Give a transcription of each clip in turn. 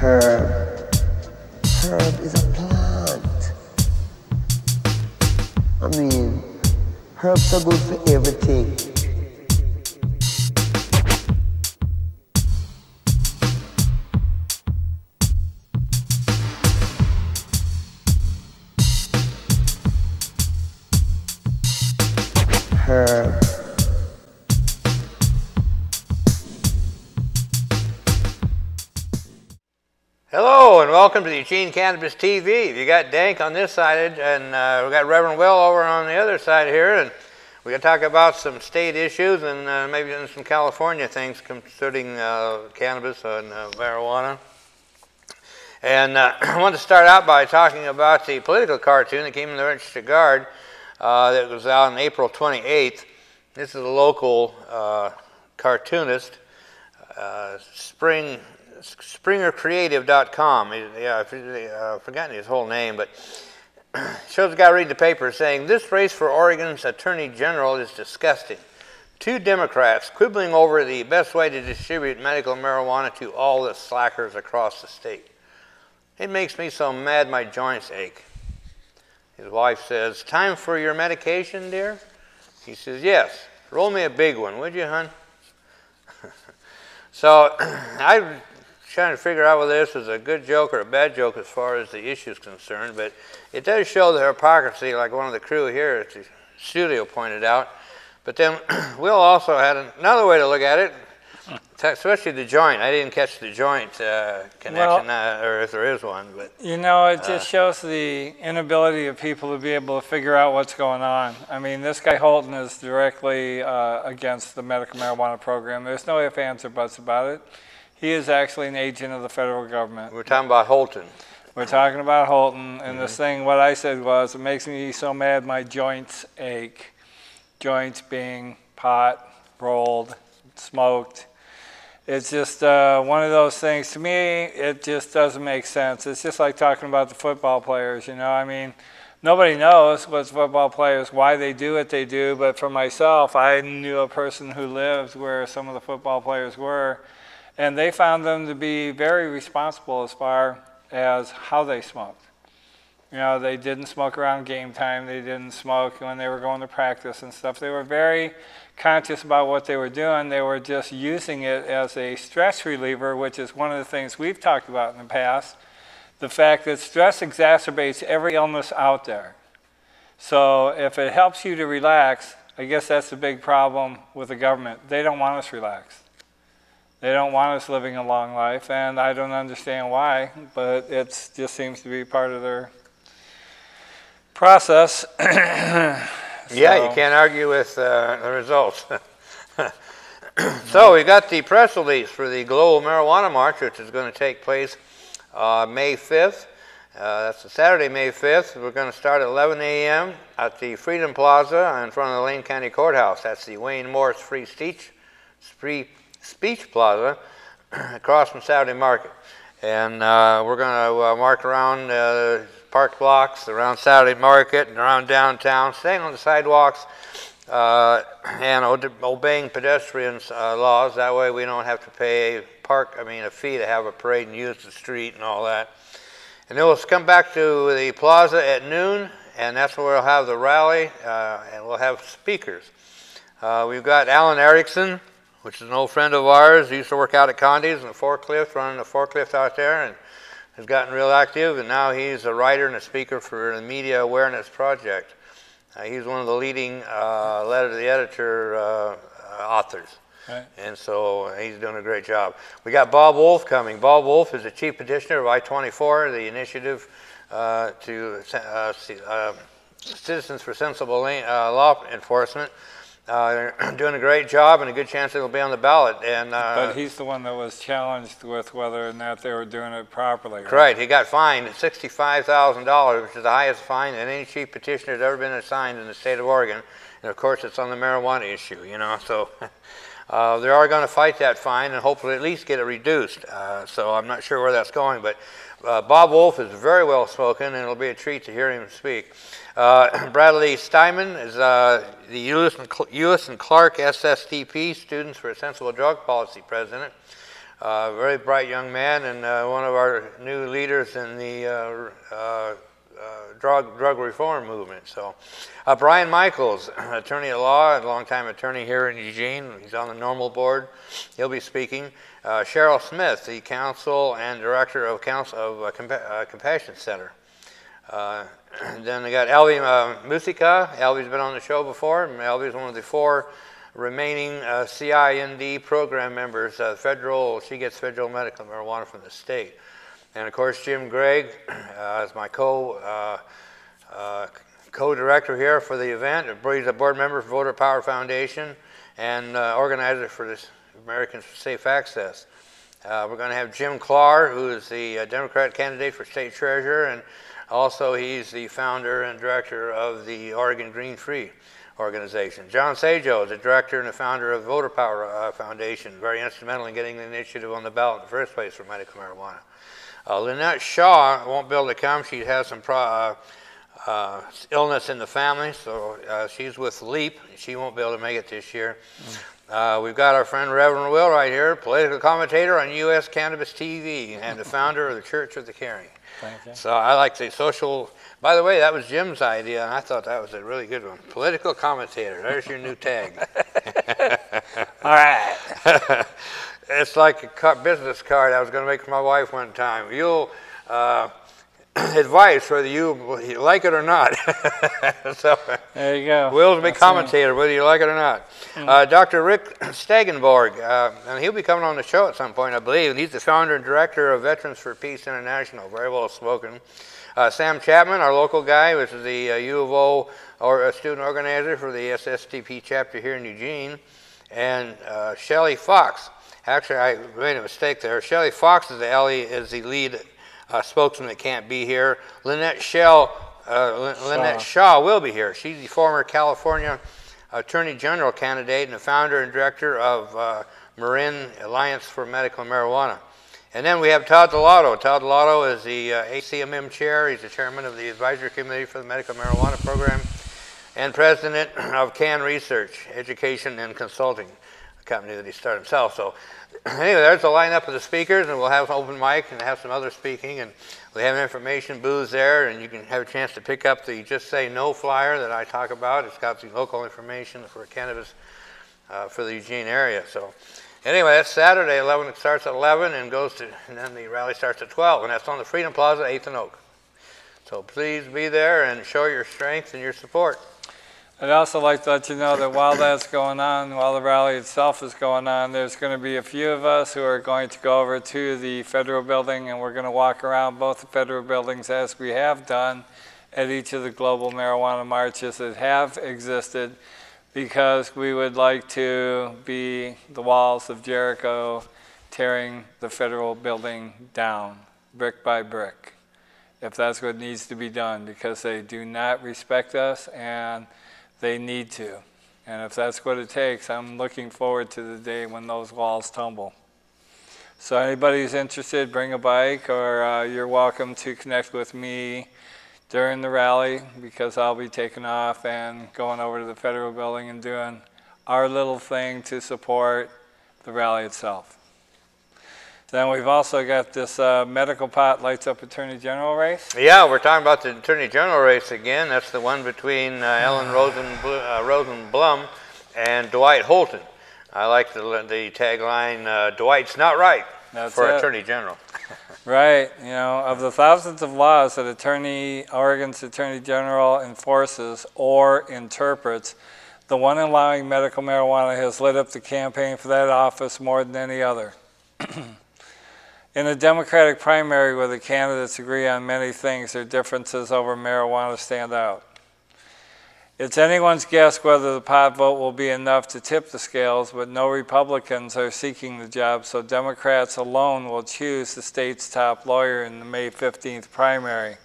Herb. Herb is a plant. I mean, herbs are good for everything. Herb. Hello and welcome to the Eugene Cannabis TV. You got DanK on this side and we got Reverend Will over on the other side here, and we're going to talk about some state issues and maybe some California things concerning cannabis and marijuana. And I want to start out by talking about the political cartoon that came in the Register Guard that was out on April 28th. This is a local cartoonist, SpringerCreative.com. Yeah, I've forgotten his whole name, but shows a guy reading the paper saying, "This race for Oregon's Attorney General is disgusting. Two Democrats quibbling over the best way to distribute medical marijuana to all the slackers across the state. It makes me so mad my joints ache." His wife says, "Time for your medication, dear?" He says, "Yes. Roll me a big one, would you, hon?" So I'm trying to figure out whether this is a good joke or a bad joke as far as the issue is concerned, but it does show the hypocrisy, like one of the crew here at the studio pointed out. But then Will also had another way to look at it, especially the joint. I didn't catch the joint connection, or if there is one. But you know, it just shows the inability of people to be able to figure out what's going on. I mean, this guy Holton is directly against the medical marijuana program. There's no ifs, ands, or buts about it. He is actually an agent of the federal government. We're talking about Holton. We're talking about Holton, and this thing, what I said was, it makes me so mad my joints ache. Joints being pot, rolled, smoked. It's just one of those things. To me, it just doesn't make sense. It's just like talking about the football players, you know. I mean, nobody knows what football players, why they do what they do, but for myself, I knew a person who lived where some of the football players were, and they found them to be very responsible as far as how they smoked. You know, they didn't smoke around game time. They didn't smoke when they were going to practice and stuff. They were very conscious about what they were doing. They were just using it as a stress reliever, which is one of the things we've talked about in the past. The fact that stress exacerbates every illness out there. So if it helps you to relax, I guess that's the big problem with the government. They don't want us relaxed. They don't want us living a long life, and I don't understand why, but it just seems to be part of their process. Yeah, you can't argue with the results. So we got the press release for the Global Marijuana March, which is going to take place May 5th. That's a Saturday, May 5th. We're going to start at 11 a.m. at the Freedom Plaza in front of the Lane County Courthouse. That's the Wayne Morris Free Speech Plaza across from Saturday Market. And we're going to march around park blocks, around Saturday Market, and around downtown, staying on the sidewalks and obeying pedestrians' laws. That way we don't have to pay a fee to have a parade and use the street and all that. And then we'll come back to the plaza at noon, and that's where we'll have the rally, and we'll have speakers. We've got Alan Erickson, which is an old friend of ours. He used to work out at Condi's in the forklift, running the forklift out there, and has gotten real active, and now he's a writer and a speaker for the Media Awareness Project. He's one of the leading letter to the editor authors. Right. And so he's doing a great job. We got Bob Wolf coming. Bob Wolf is the chief petitioner of I-24, the initiative to Citizens for Sensible Law Enforcement. They're doing a great job, and a good chance it'll be on the ballot. And but he's the one that was challenged with whether or not they were doing it properly. Right. He got fined $65,000, which is the highest fine that any chief petitioner has ever been assigned in the state of Oregon. And of course, it's on the marijuana issue, you know. So they are going to fight that fine and hopefully at least get it reduced. So I'm not sure where that's going, but Bob Wolf is very well spoken, and it'll be a treat to hear him speak. Bradley Steinman is the Lewis and Clark SSTP, Students for a Sensible Drug Policy president. Very bright young man and one of our new leaders in the drug reform movement. So, Brian Michaels, attorney at law, a longtime attorney here in Eugene. He's on the normal board. He'll be speaking. Cheryl Smith, the counsel and director of Compassion Center. Then we got Elvie Musica. Elvie's been on the show before. Elvie's one of the 4 remaining CIND program members. She gets federal medical marijuana from the state. And of course, Jim Gregg is my co-director here for the event. He's a board member for Voter Power Foundation and organizer for this Americans for Safe Access. We're going to have Jim Clark, who is the Democrat candidate for state treasurer, and also he's the founder and director of the Oregon Green Free organization. John Sajo is the director and the founder of Voter Power Foundation, very instrumental in getting the initiative on the ballot in the first place for medical marijuana. Lynette Shaw won't be able to come. She has some illness in the family, so she's with LEAP. She won't be able to make it this year. We've got our friend Reverend Will right here, political commentator on U.S. Cannabis TV and the founder of the Church of the Caring. Thank you. So I like the social, by the way, that was Jim's idea, and I thought that was a really good one. Political commentator, there's your new tag. All right. It's like a business card I was going to make for my wife one time. You'll advice whether you like it or not. So there you go. Will's a big commentator, whether you like it or not. Dr. Rick Stegenborg, and he'll be coming on the show at some point, I believe. And he's the founder and director of Veterans for Peace International, very well spoken. Sam Chapman, our local guy, which is the U of O or a student organizer for the SSTP chapter here in Eugene, and Shelley Fox. Actually, I made a mistake there. Shelley Fox is the lead spokesman that can't be here. Lynette Shaw will be here. She's the former California Attorney General candidate and the founder and director of Marin Alliance for Medical Marijuana. And then we have Todd Delato. Todd Delato is the ACMM chair. He's the chairman of the advisory committee for the medical marijuana program and president of CAN Research, Education and Consulting, a company that he started himself. So anyway, there's the lineup of the speakers, and we'll have an open mic and have some other speaking, and we have information booths there, and you can have a chance to pick up the Just Say No flyer that I talk about. It's got the local information for cannabis for the Eugene area. So anyway, that's Saturday, 11. It starts at 11 and then the rally starts at 12, and that's on the Freedom Plaza, 8th and Oak. So please be there and show your strength and your support. I'd also like to let you know that while that's going on, while the rally itself is going on, there's going to be a few of us who are going to go over to the federal building, and we're going to walk around both the federal buildings as we have done at each of the global marijuana marches that have existed, because we would like to be the walls of Jericho tearing the federal building down brick by brick, if that's what needs to be done, because they do not respect us and they need to. And if that's what it takes, I'm looking forward to the day when those walls tumble. So anybody who's interested, bring a bike, or you're welcome to connect with me during the rally, because I'll be taking off and going over to the federal building and doing our little thing to support the rally itself. Then we've also got this medical pot lights up Attorney General race. Yeah, we're talking about the Attorney General race again. That's the one between Ellen Rosenblum and Dwight Holton. I like the tagline, Dwight's not right. That's for it. Attorney General. Right. You know, of the thousands of laws that Oregon's Attorney General enforces or interprets, the one allowing medical marijuana has lit up the campaign for that office more than any other. In a Democratic primary where the candidates agree on many things, their differences over marijuana stand out. It's anyone's guess whether the pot vote will be enough to tip the scales, but no Republicans are seeking the job, so Democrats alone will choose the state's top lawyer in the May 15th primary.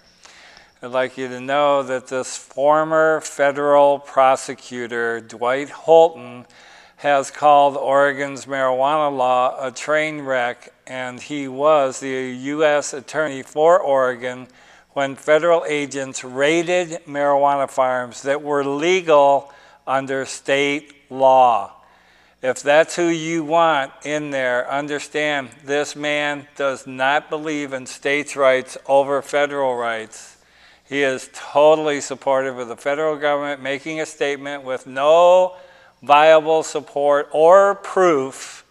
I'd like you to know that this former federal prosecutor, Dwight Holton, has called Oregon's marijuana law a train wreck, and he was the U.S. Attorney for Oregon when federal agents raided marijuana farms that were legal under state law. If that's who you want in there, understand this man does not believe in states' rights over federal rights. He is totally supportive of the federal government making a statement with no viable support or proof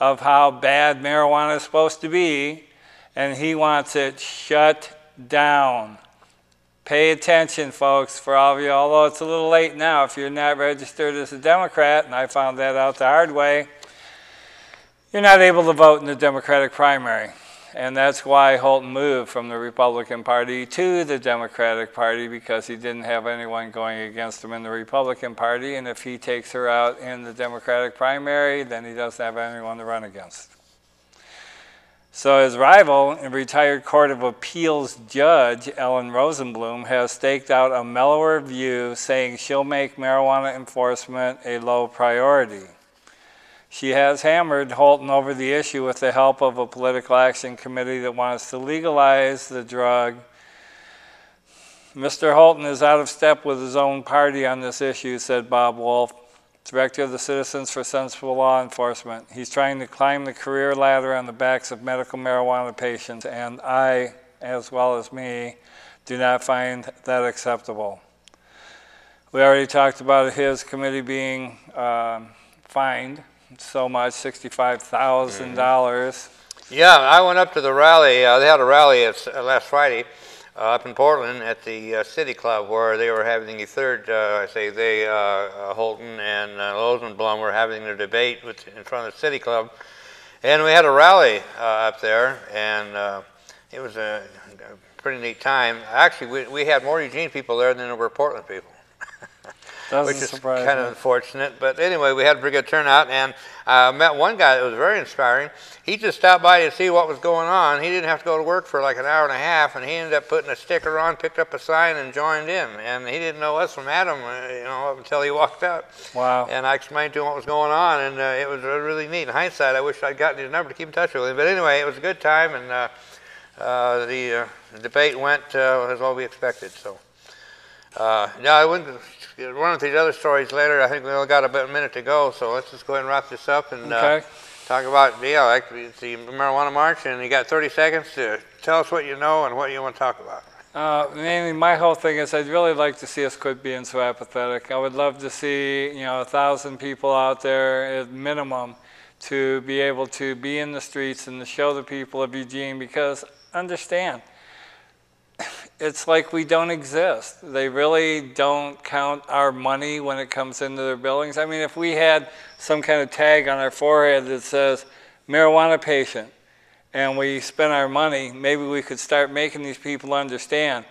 of how bad marijuana is supposed to be, and he wants it shut down. Pay attention, folks, for all of you, although it's a little late now if you're not registered as a Democrat, and I found that out the hard way, you're not able to vote in the Democratic primary. And that's why Holton moved from the Republican Party to the Democratic Party, because he didn't have anyone going against him in the Republican Party, and if he takes her out in the Democratic primary, then he doesn't have anyone to run against. So his rival and retired Court of Appeals judge, Ellen Rosenblum, has staked out a mellower view, saying she'll make marijuana enforcement a low priority. She has hammered Holton over the issue with the help of a political action committee that wants to legalize the drug. Mr. Holton is out of step with his own party on this issue, said Bob Wolf, director of the Citizens for Sensible Law Enforcement. He's trying to climb the career ladder on the backs of medical marijuana patients, and I, as well as me, do not find that acceptable. We already talked about his committee being fined so much, $65,000. Yeah, I went up to the rally. They had a rally last Friday up in Portland at the City Club, where they were having the third, Holton and Rosenblum were having their debate in front of the City Club. And we had a rally up there, and it was a pretty neat time. Actually, we had more Eugene people there than there were Portland people. Which is kind of unfortunate. But anyway, we had a pretty good turnout, and I met one guy that was very inspiring. He just stopped by to see what was going on. He didn't have to go to work for like an hour and a half, and he ended up putting a sticker on, picked up a sign, and joined in. And he didn't know us from Adam, up until he walked out. Wow. And I explained to him what was going on, and it was really neat. In hindsight, I wish I'd gotten his number to keep in touch with him. But anyway, it was a good time, and the debate went as well we expected. So, no, I wouldn't. One of these other stories later. I think we only got about a minute to go, so let's just go ahead and wrap this up and talk about like the marijuana march. And you got 30 seconds to tell us what you know and what you want to talk about. Mainly, my whole thing is I'd really like to see us quit being so apathetic. I would love to see 1,000 people out there at minimum to be able to be in the streets and to show the people of Eugene, because understand, it's like we don't exist. They really don't count our money when it comes into their buildings. I mean, if we had some kind of tag on our forehead that says marijuana patient, and we spend our money, maybe we could start making these people understand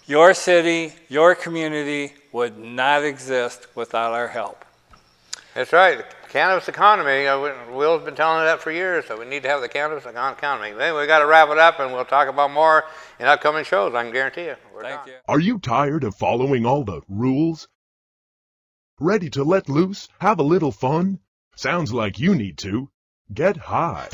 your city, your community would not exist without our help. That's right. The cannabis economy, Will's been telling us that for years, so we need to have the cannabis economy. Anyway, we got to wrap it up, and we'll talk about more in upcoming shows, I can guarantee you. Thank you. Are you tired of following all the rules? Ready to let loose? Have a little fun? Sounds like you need to. Get high.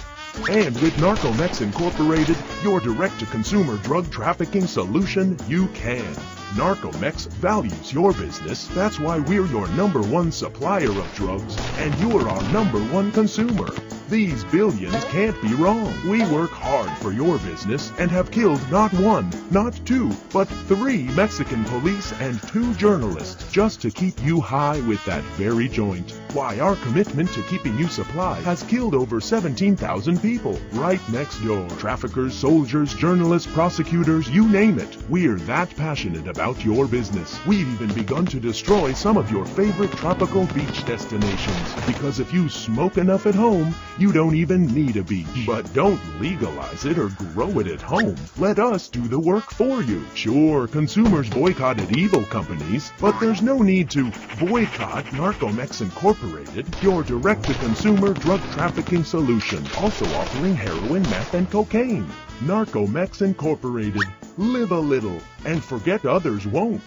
And with Narcomex Incorporated, your direct-to-consumer drug trafficking solution, you can. Narcomex values your business. That's why we're your #1 supplier of drugs, and you're our #1 consumer. These billions can't be wrong. We work hard for your business and have killed not 1, not 2, but 3 Mexican police and 2 journalists just to keep you high with that very joint. Why, our commitment to keeping you supplied has killed over 17,000 people right next door. Traffickers, soldiers, journalists, prosecutors, you name it. We're that passionate about your business. We've even begun to destroy some of your favorite tropical beach destinations, because if you smoke enough at home, you don't even need a beach. But don't legalize it or grow it at home. Let us do the work for you. Sure, consumers boycotted evil companies, but there's no need to boycott Narcomex Incorporated, your direct-to-consumer drug trafficking solution, also offering heroin, meth, and cocaine. Narcomex Incorporated. Live a little, and forget others won't.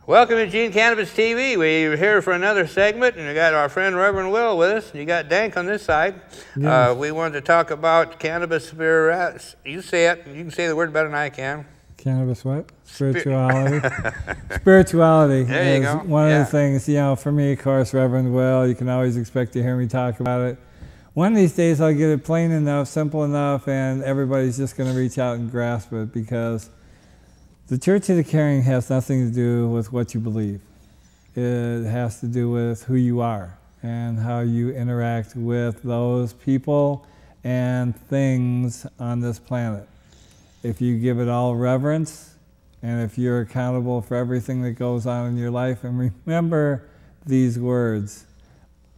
Welcome to Eugene Cannabis TV. We're here for another segment, and we got our friend Reverend Will with us, and you got DanK on this side. Yes. We wanted to talk about Cannabis Spirituality. You say it. You can say the word better than I can. Cannabis what? Spirituality. Spirituality There you is go. one Yeah. of the things, you know, for me, of course, Reverend Will, you can always expect to hear me talk about it. One of these days I'll get it plain enough, simple enough, and everybody's just going to reach out and grasp it, because the Church of the Caring has nothing to do with what you believe. It has to do with who you are and how you interact with those people and things on this planet. If you give it all reverence, and if you're accountable for everything that goes on in your life, and remember these words,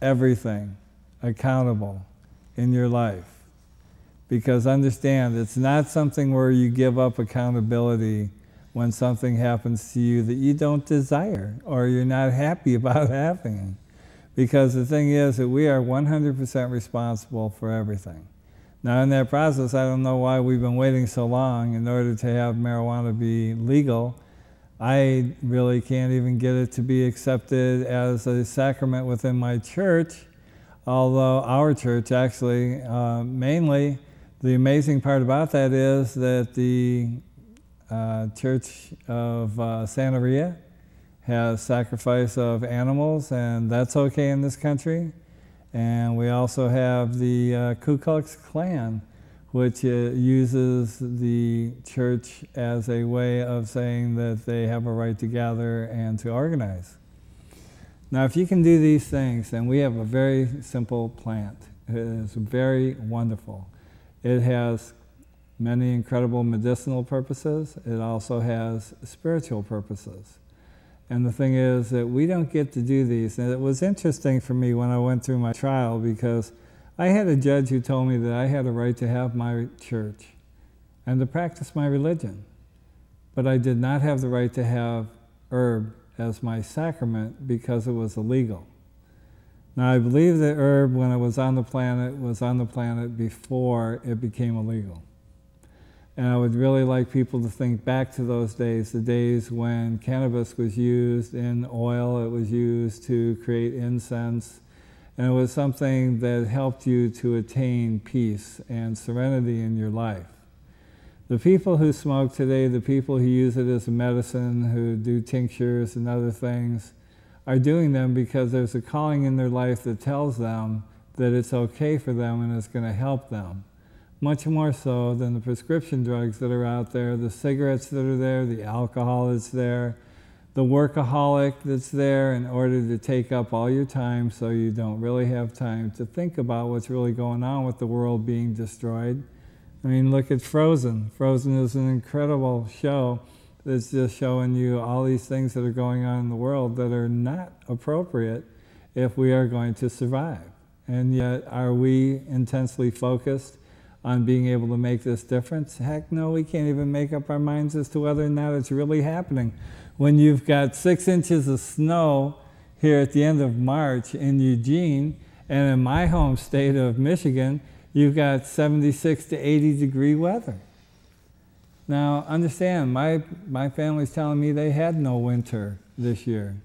everything accountable in your life. Because understand, it's not something where you give up accountability when something happens to you that you don't desire or you're not happy about having. Because the thing is that we are 100% responsible for everything. Now in that process, I don't know why we've been waiting so long in order to have marijuana be legal. I really can't even get it to be accepted as a sacrament within my church, although our church actually, mainly, the amazing part about that is that the Church of Santa Maria has sacrifice of animals, and that's okay in this country. And we also have the Ku Klux Klan, which uses the church as a way of saying that they have a right to gather and to organize. Now, if you can do these things, then we have a very simple plant. It is very wonderful. It has many incredible medicinal purposes. It also has spiritual purposes. And the thing is that we don't get to do these. And it was interesting for me when I went through my trial, because I had a judge who told me that I had a right to have my church and to practice my religion. But I did not have the right to have herb as my sacrament because it was illegal. Now, I believe that herb, when it was on the planet before it became illegal. And I would really like people to think back to those days, the days when cannabis was used in oil, it was used to create incense, and it was something that helped you to attain peace and serenity in your life. The people who smoke today, the people who use it as a medicine, who do tinctures and other things, are doing them because there's a calling in their life that tells them that it's okay for them and it's going to help them. Much more so than the prescription drugs that are out there, the cigarettes that are there, the alcohol that's there, the workaholic that's there in order to take up all your time so you don't really have time to think about what's really going on with the world being destroyed. I mean, look at Frozen. Frozen is an incredible show that's just showing you all these things that are going on in the world that are not appropriate if we are going to survive. And yet, are we intensely focused on being able to make this difference? Heck no, we can't even make up our minds as to whether or not it's really happening. When you've got 6 inches of snow here at the end of March in Eugene, and in my home state of Michigan, you've got 76 to 80 degree weather. Now, understand, my family's telling me they had no winter this year.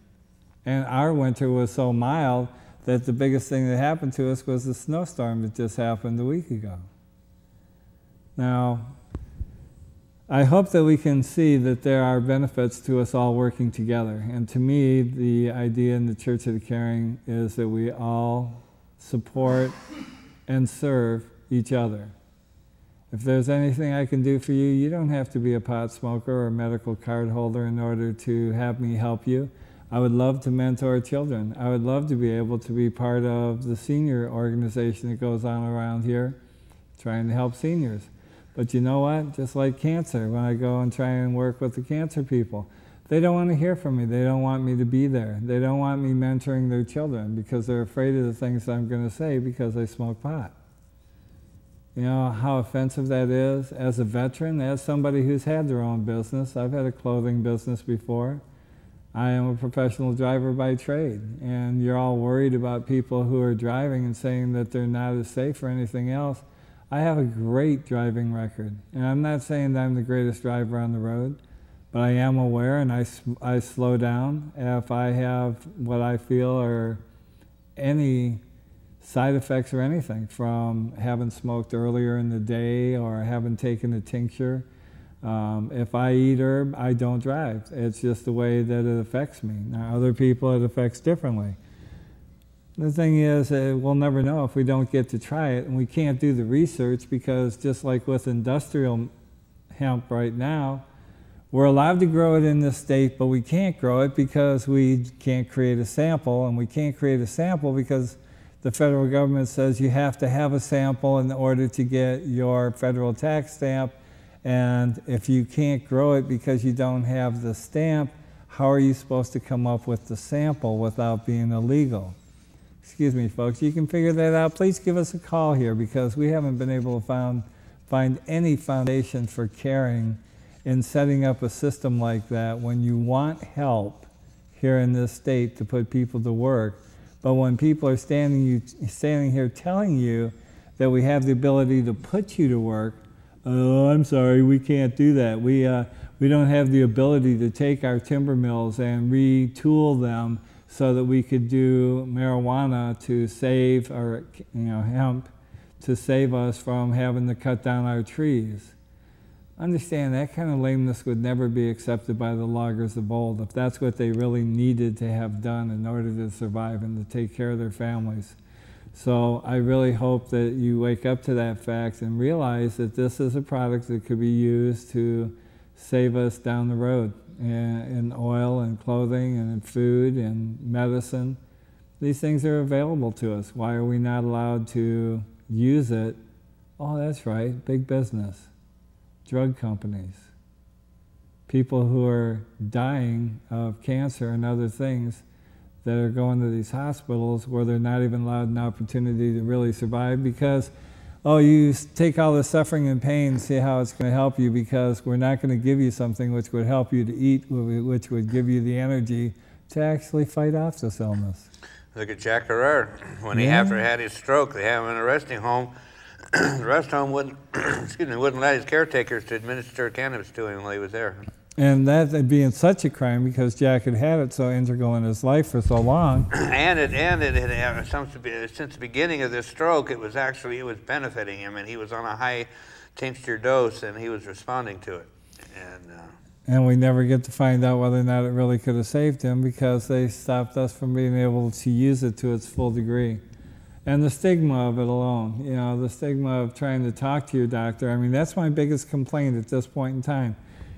And our winter was so mild that the biggest thing that happened to us was the snowstorm that just happened a week ago. Now, I hope that we can see that there are benefits to us all working together. And to me, the idea in the Church of the Caring is that we all support and serve each other. If there's anything I can do for you, you don't have to be a pot smoker or a medical card holder in order to have me help you. I would love to mentor children. I would love to be able to be part of the senior organization that goes on around here, trying to help seniors. But you know what? Just like cancer, when I go and try and work with the cancer people, they don't want to hear from me. They don't want me to be there. They don't want me mentoring their children because they're afraid of the things I'm going to say because I smoke pot. You know how offensive that is? As a veteran, as somebody who's had their own business, I've had a clothing business before. I am a professional driver by trade, and you're all worried about people who are driving and saying that they're not as safe or anything else. I have a great driving record, and I'm not saying that I'm the greatest driver on the road, but I am aware and I slow down if I have what I feel are any side effects or anything from having smoked earlier in the day or having taken a tincture. If I eat herb, I don't drive. It's just the way that it affects me. Now, other people it affects differently. The thing is, we'll never know if we don't get to try it, and we can't do the research because just like with industrial hemp right now, we're allowed to grow it in this state, but we can't grow it because we can't create a sample, and we can't create a sample because the federal government says you have to have a sample in order to get your federal tax stamp. And if you can't grow it because you don't have the stamp, how are you supposed to come up with the sample without being illegal? Excuse me, folks, you can figure that out. Please give us a call here because we haven't been able to find any foundation for caring in setting up a system like that when you want help here in this state to put people to work. But when people are standing here telling you that we have the ability to put you to work, oh, I'm sorry, we can't do that. We don't have the ability to take our timber mills and retool them so that we could do marijuana to save, or hemp, to save us from having to cut down our trees. Understand that kind of lameness would never be accepted by the loggers of old if that's what they really needed to have done in order to survive and to take care of their families. So I really hope that you wake up to that fact and realize that this is a product that could be used to save us down the road in oil and clothing and in food and medicine. These things are available to us. Why are we not allowed to use it? Oh, that's right, big business, drug companies, people who are dying of cancer and other things that are going to these hospitals where they're not even allowed an opportunity to really survive because, oh, you take all the suffering and pain, see how it's going to help you because we're not going to give you something which would help you to eat, which would give you the energy to actually fight off this illness. Look at Jack Herrera. When he after had his stroke, they had him in a resting home. The rest home wouldn't, wouldn't let his caretakers to administer cannabis to him while he was there. And that being such a crime because Jack had had it so integral in his life for so long. And it had, since the beginning of this stroke, it was benefiting him, and he was on a high tincture dose, and he was responding to it. And we never get to find out whether or not it really could have saved him because they stopped us from being able to use it to its full degree. And the stigma of it alone, the stigma of trying to talk to your doctor, I mean, that's my biggest complaint at this point in time.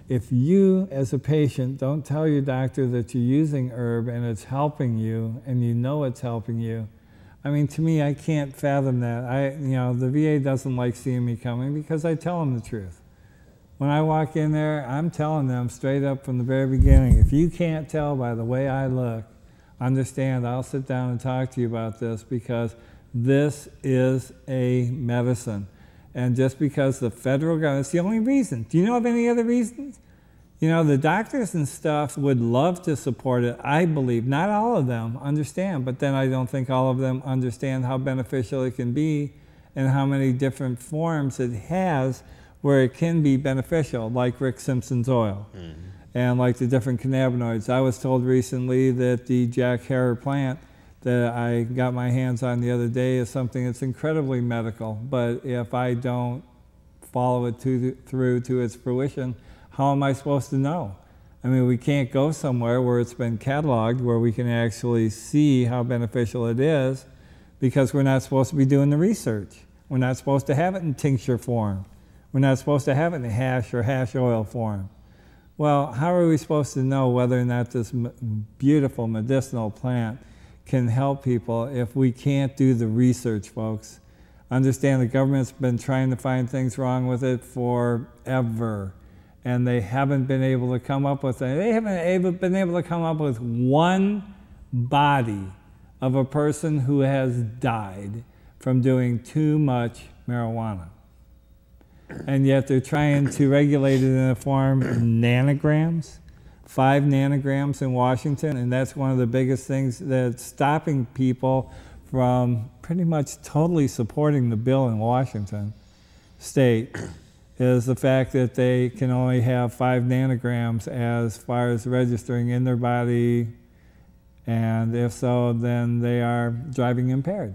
If you, as a patient, don't tell your doctor that you're using herb and it's helping you, and you know it's helping you, I mean, to me, I can't fathom that. The VA doesn't like seeing me coming because I tell them the truth. When I walk in there, I'm telling them straight up from the very beginning, if you can't tell by the way I look, understand, I'll sit down and talk to you about this because this is a medicine. And just because the federal government, it's the only reason. Do you know of any other reasons? The doctors and stuff would love to support it, I believe. Not all of them understand, but then I don't think all of them understand how beneficial it can be and how many different forms it has where it can be beneficial, like Rick Simpson's oil. And like the different cannabinoids. I was told recently that the Jack Herrera plant that I got my hands on the other day is something that's incredibly medical, but if I don't follow it through to its fruition, how am I supposed to know? I mean, we can't go somewhere where it's been cataloged, where we can actually see how beneficial it is, because we're not supposed to be doing the research. We're not supposed to have it in tincture form. We're not supposed to have it in hash or hash oil form. Well, how are we supposed to know whether or not this beautiful medicinal plant can help people if we can't do the research, folks? Understand the government's been trying to find things wrong with it forever, and they haven't been able to come up with it. They haven't been able to come up with one body of a person who has died from doing too much marijuana. And yet they're trying to regulate it in the form of nanograms. 5 nanograms in Washington, and that's one of the biggest things that's stopping people from pretty much totally supporting the bill in Washington state is the fact that they can only have 5 nanograms as far as registering in their body, and if so, then they are driving impaired.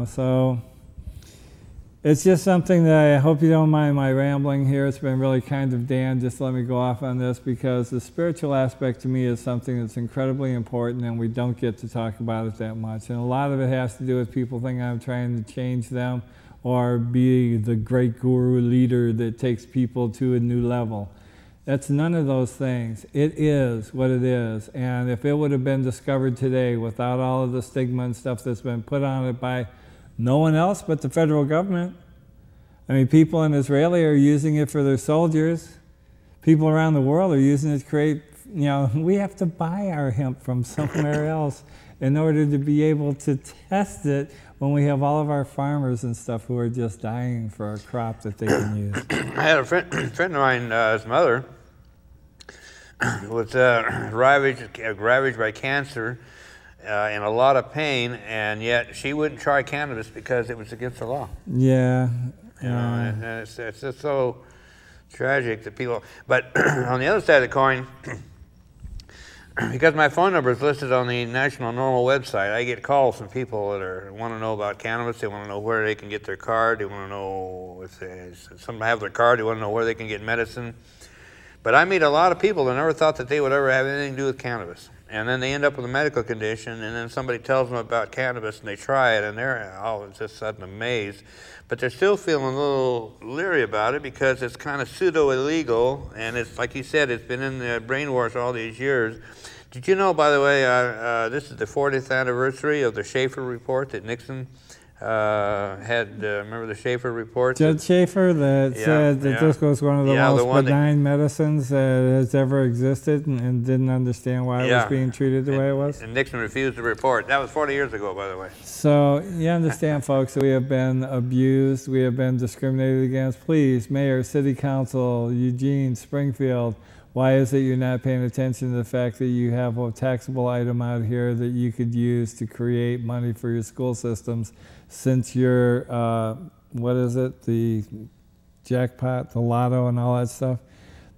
So It's just something that I hope you don't mind my rambling here. It's been really kind of Dan just let me go off on this, because the spiritual aspect to me is something that's incredibly important, and we don't get to talk about it that much. And a lot of it has to do with people thinking I'm trying to change them or be the great guru leader that takes people to a new level. That's none of those things. It is what it is. And if it would have been discovered today without all of the stigma and stuff that's been put on it by no one else but the federal government. I mean, people in Israel are using it for their soldiers. People around the world are using it to create, you know, we have to buy our hemp from somewhere else in order to be able to test it when we have all of our farmers and stuff who are just dying for a crop that they can use. I had a friend of mine, his mother was ravaged by cancer, in a lot of pain, and yet she wouldn't try cannabis because it was against the law. Yeah. You know, and it's just so tragic that people. But on the other side of the coin, because my phone number is listed on the National Normal website, I get calls from people that want to know about cannabis. They want to know where they can get their card. They want to know if some have their card. They want to know where they can get medicine. But I meet a lot of people that never thought that they would ever have anything to do with cannabis. And then they end up with a medical condition, and then somebody tells them about cannabis, and they try it, and they're all just sudden amazed. But they're still feeling a little leery about it because it's kind of pseudo-illegal, and it's, like you said, it's been in the brainwash all these years. Did you know, by the way, this is the 40th anniversary of the Schaefer report that Nixon had, remember the Schaefer report? Judge Schaefer that said that this was one of the most benign medicines that has ever existed, and didn't understand why it was being treated the way it was. And Nixon refused to report. That was 40 years ago, by the way. So you understand, folks, that we have been abused, we have been discriminated against. Please, Mayor, City Council, Eugene, Springfield, why is it you're not paying attention to the fact that you have a taxable item out here that you could use to create money for your school systems, since you're, what is it, the jackpot, the lotto and all that stuff?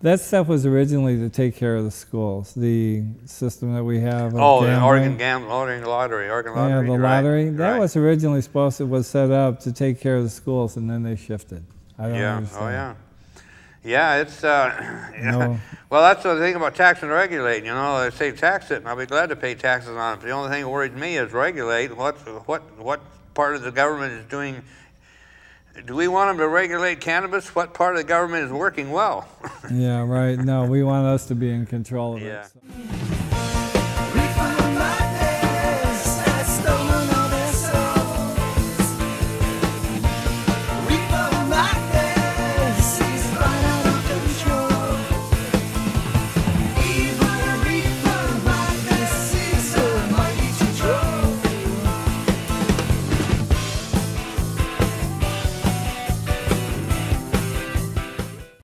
That stuff was originally to take care of the schools, the system that we have. Oh, the Oregon lottery. Yeah, the lottery. That was originally was set up to take care of the schools, and then they shifted. I don't understand. Oh yeah. Yeah, it's, no. Well, that's the thing about tax and regulate. You know, they say tax it, and I'll be glad to pay taxes on it. But the only thing that worries me is regulate. What part of the government is doing? Do we want them to regulate cannabis? What part of the government is working well? Yeah, right. No, we want us to be in control of it. So.